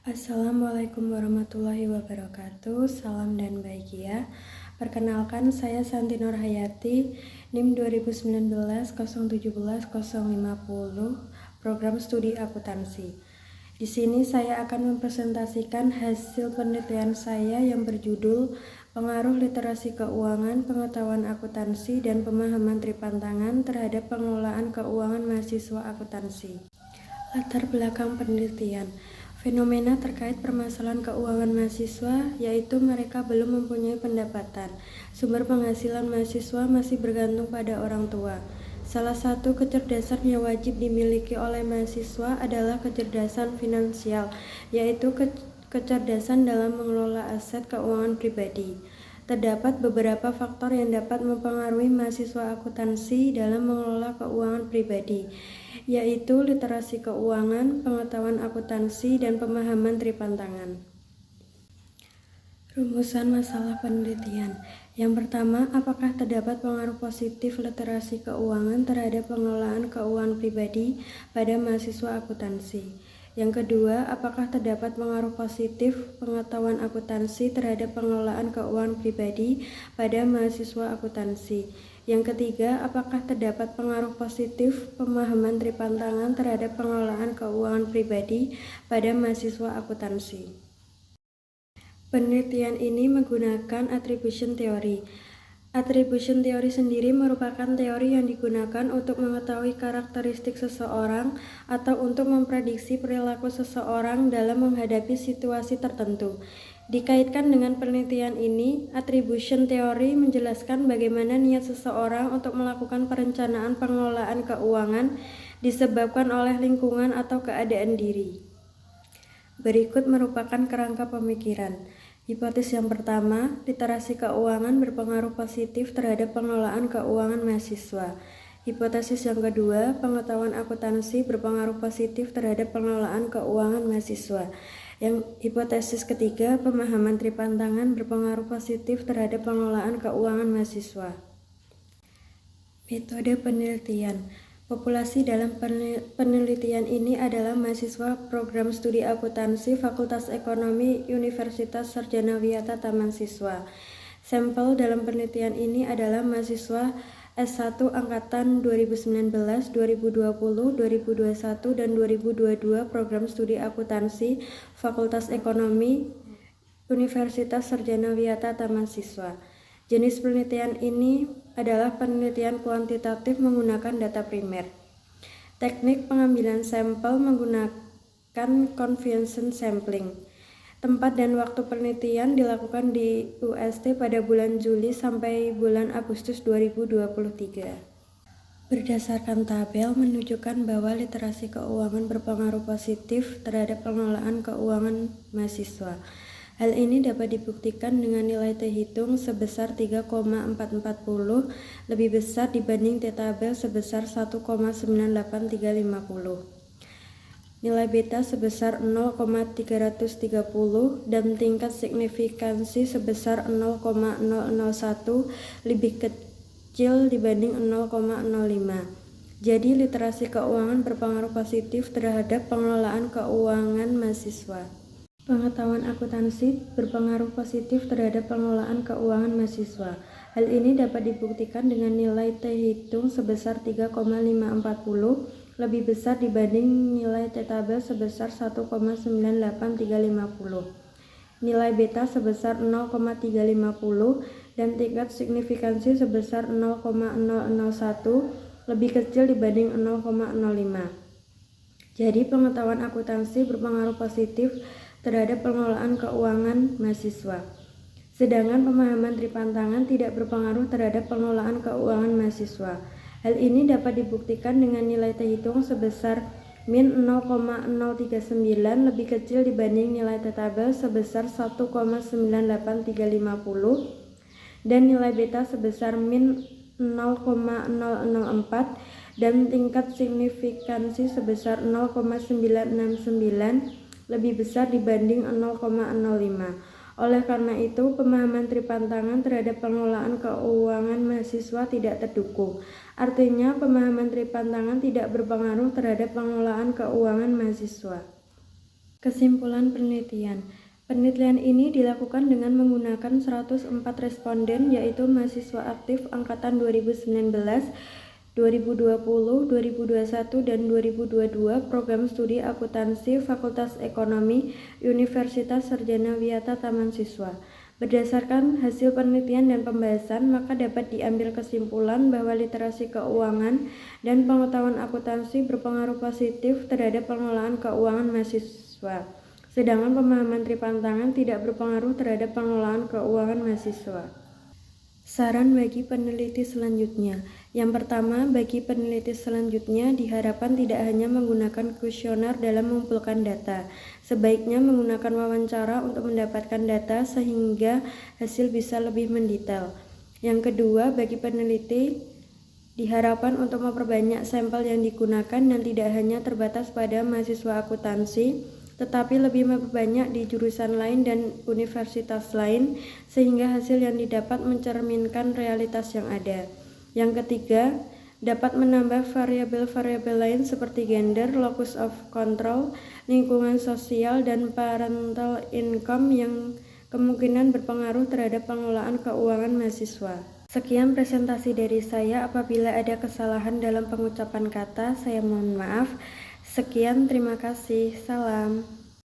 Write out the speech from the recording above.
Assalamualaikum warahmatullahi wabarakatuh. Salam dan bahagia. Perkenalkan, saya Santi Nurhayati, NIM 2019 017 050, Program Studi Akuntansi. Di sini saya akan mempresentasikan hasil penelitian saya yang berjudul Pengaruh Literasi Keuangan, Pengetahuan Akuntansi, dan Pemahaman Tripantangan terhadap Pengelolaan Keuangan Mahasiswa Akuntansi. Latar belakang penelitian. Fenomena terkait permasalahan keuangan mahasiswa, yaitu mereka belum mempunyai pendapatan. Sumber penghasilan mahasiswa masih bergantung pada orang tua. Salah satu kecerdasan yang wajib dimiliki oleh mahasiswa adalah kecerdasan finansial, yaitu kecerdasan dalam mengelola aset keuangan pribadi. Terdapat beberapa faktor yang dapat mempengaruhi mahasiswa akuntansi dalam mengelola keuangan pribadi, yaitu literasi keuangan, pengetahuan akuntansi, dan pemahaman tripantangan. Rumusan masalah penelitian. Yang pertama, apakah terdapat pengaruh positif literasi keuangan terhadap pengelolaan keuangan pribadi pada mahasiswa akuntansi? Yang kedua, apakah terdapat pengaruh positif pengetahuan akuntansi terhadap pengelolaan keuangan pribadi pada mahasiswa akuntansi? Yang ketiga, apakah terdapat pengaruh positif pemahaman tripantangan terhadap pengelolaan keuangan pribadi pada mahasiswa akuntansi? Penelitian ini menggunakan attribution theory. Attribution theory sendiri merupakan teori yang digunakan untuk mengetahui karakteristik seseorang atau untuk memprediksi perilaku seseorang dalam menghadapi situasi tertentu. Dikaitkan dengan penelitian ini, attribution theory menjelaskan bagaimana niat seseorang untuk melakukan perencanaan pengelolaan keuangan disebabkan oleh lingkungan atau keadaan diri. Berikut merupakan kerangka pemikiran. Hipotesis yang pertama, literasi keuangan berpengaruh positif terhadap pengelolaan keuangan mahasiswa. Hipotesis yang kedua, pengetahuan akuntansi berpengaruh positif terhadap pengelolaan keuangan mahasiswa. Hipotesis ketiga, pemahaman tripantangan berpengaruh positif terhadap pengelolaan keuangan mahasiswa. Metode penelitian. Populasi dalam penelitian ini adalah mahasiswa program studi akuntansi Fakultas Ekonomi Universitas Sarjana Wiyata Taman Siswa. Sampel dalam penelitian ini adalah mahasiswa S1 angkatan 2019, 2020, 2021, dan 2022 program studi akuntansi Fakultas Ekonomi Universitas Sarjana Wiyata Taman Siswa. Jenis penelitian ini adalah penelitian kuantitatif menggunakan data primer. Teknik pengambilan sampel menggunakan convention sampling. Tempat dan waktu penelitian dilakukan di UST pada bulan Juli sampai bulan Agustus 2023. Berdasarkan tabel menunjukkan bahwa literasi keuangan berpengaruh positif terhadap pengelolaan keuangan mahasiswa. Hal ini dapat dibuktikan dengan nilai T hitung sebesar 3,440 lebih besar dibanding T tabel sebesar 1,98350. Nilai beta sebesar 0,330 dan tingkat signifikansi sebesar 0,001 lebih kecil dibanding 0,05. Jadi literasi keuangan berpengaruh positif terhadap pengelolaan keuangan mahasiswa. Pengetahuan akuntansi berpengaruh positif terhadap pengelolaan keuangan mahasiswa. Hal ini dapat dibuktikan dengan nilai T hitung sebesar 3,540 lebih besar dibanding nilai T tabel sebesar 1,98350. Nilai beta sebesar 0,350 dan tingkat signifikansi sebesar 0,001 lebih kecil dibanding 0,05. Jadi pengetahuan akuntansi berpengaruh positif terhadap pengelolaan keuangan mahasiswa. Sedangkan pemahaman tripantangan tidak berpengaruh terhadap pengelolaan keuangan mahasiswa. Hal ini dapat dibuktikan dengan nilai T hitung sebesar min 0,039 lebih kecil dibanding nilai T tabel sebesar 1,98350 dan nilai beta sebesar min 0,004 dan tingkat signifikansi sebesar 0,969 lebih besar dibanding 0,05. Oleh karena itu, pemahaman tripantangan terhadap pengelolaan keuangan mahasiswa tidak terdukung. Artinya, pemahaman tripantangan tidak berpengaruh terhadap pengelolaan keuangan mahasiswa. Kesimpulan penelitian. Penelitian ini dilakukan dengan menggunakan 104 responden, yaitu mahasiswa aktif angkatan 2019, 2020, 2021, dan 2022 program studi akuntansi Fakultas Ekonomi Universitas Sarjana Wiyata Taman Siswa. Berdasarkan hasil penelitian dan pembahasan, maka dapat diambil kesimpulan bahwa literasi keuangan dan pengetahuan akuntansi berpengaruh positif terhadap pengelolaan keuangan mahasiswa, sedangkan pemahaman tripantangan tidak berpengaruh terhadap pengelolaan keuangan mahasiswa. Saran bagi peneliti selanjutnya. Yang pertama, bagi peneliti selanjutnya diharapkan tidak hanya menggunakan kuesioner dalam mengumpulkan data. Sebaiknya menggunakan wawancara untuk mendapatkan data sehingga hasil bisa lebih mendetail. Yang kedua, bagi peneliti diharapkan untuk memperbanyak sampel yang digunakan dan tidak hanya terbatas pada mahasiswa akuntansi, tetapi lebih memperbanyak di jurusan lain dan universitas lain sehingga hasil yang didapat mencerminkan realitas yang ada. Yang ketiga, dapat menambah variabel-variabel lain seperti gender, locus of control, lingkungan sosial, dan parental income yang kemungkinan berpengaruh terhadap pengelolaan keuangan mahasiswa. Sekian presentasi dari saya. Apabila ada kesalahan dalam pengucapan kata, saya mohon maaf. Sekian, terima kasih. Salam.